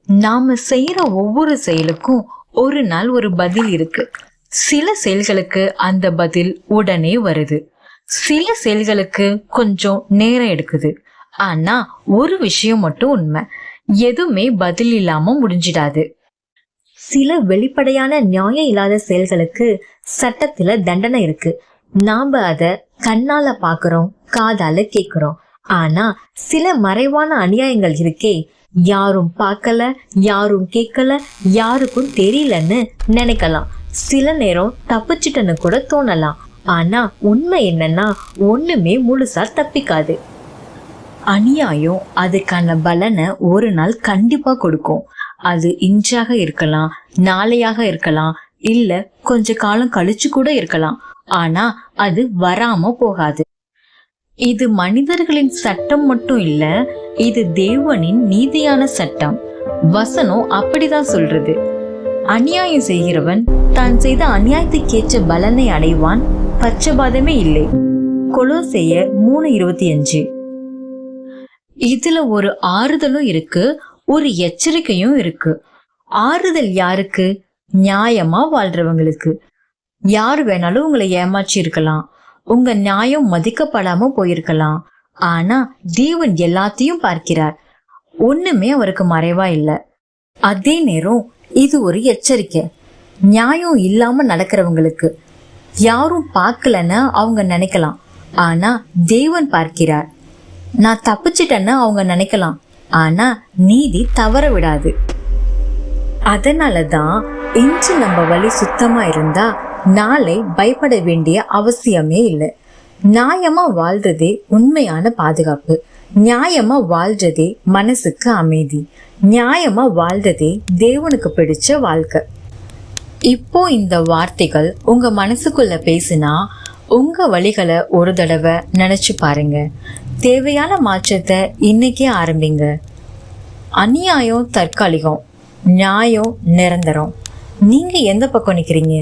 நாம செய்யற ஒவ்வொரு செயலுக்கும் ஒரு நாள் ஒரு பதில் இருக்கு. சில செயல்களுக்கு அந்த பதில் உடனே வருது, சில செயல்களுக்கு கொஞ்சம் நேரம் எடுக்குது. ஆனா ஒரு விஷயம் மட்டும் உண்மை, எதுவுமே பதில் இல்லாம முடிஞ்சிடாது. சில வெளிப்படையான நியாயம் இல்லாத செயல்களுக்கு சட்டத்துல தண்டனை இருக்கு. நாம அத கண்ணால பாக்குறோம், காதால கேக்குறோம். ஆனா சில மறைவான அநியாயங்கள் இருக்கே, யாரும் பார்க்கல, யாரும் கேட்கல, யாருக்கும் தெரியலன்னு நினைக்கலாம். சில நேரம் தப்பிச்சிட்டன்னு கூட தோணலாம். ஆனா உண்மை என்னன்னா ஒண்ணுமே முழுசா தப்பிக்காது. அநியாயம் அதுக்கான பலனை ஒரு நாள் கண்டிப்பா கொடுக்கும். அது இன்றாக இருக்கலாம், நாளையாக இருக்கலாம், இல்ல கொஞ்ச காலம் கழிச்சு கூட இருக்கலாம். ஆனா அது வராம போகாது. இது மனிதர்களின் சட்டம் மட்டும் இல்ல, இது தேவனின் நீதியான சட்டம். வசனம் அப்படிதான் சொல்றது. அநியாயம் செய்கிறவன் தான் செய்த அநியாயத்துக்கேற்ற பலனை அடைவான், பட்சபாதமே இல்லை. கொலோசையர் 3:25. இதுல ஒரு ஆறுதலும் இருக்கு, ஒரு எச்சரிக்கையும் இருக்கு. ஆறுதல் யாருக்கு? நியாயமா வாழ்றவங்களுக்கு. யார் வேணாலும் உங்களை ஏமாற்றி இருக்கலாம், உங்க நியாயம் மதிக்கப்படாம போயிருக்கலாம். ஆனா தேவன் எல்லாத்தையும் பார்க்கிறார், ஒண்ணுமே அவருக்கு மறைவா இல்லை. அதே நேரம் இது ஒரு எச்சரிக்கை. நியாயம் இல்லாம நடக்கிறவங்களுக்கு. யாரும் பார்க்கலன்னு அவங்க நினைக்கலாம், ஆனா தேவன் பார்க்கிறார். நான் தப்பிச்சிட்டேன்னு அவங்க நினைக்கலாம், ஆனா நீதி தவற விடாது. அதனாலதான் இன்று நம்ம வழி சுத்தமா இருந்தா நாளை பயப்பட வேண்டிய அவசியமே இல்லை. நியாயமா வாழ்றதே உண்மையான பாதுகாப்பு. நியாயமா வாழ்றதே மனசுக்கு அமைதி. நியாயமா வாழ்றதே தேவனுக்கு பிடிச்ச வாழ்க்கை. இப்போ இந்த வார்த்தைகள் உங்க மனசுக்குள்ள பேசினா உங்க வழிகளை ஒரு தடவை நினைச்சு பாருங்க. தேவையான மாற்றத்தை இன்னைக்கே ஆரம்பிங்க. அநியாயம் தற்காலிகம், நியாயம் நிரந்தரம். நீங்க எந்த பக்கம் நிக்கிறீங்க?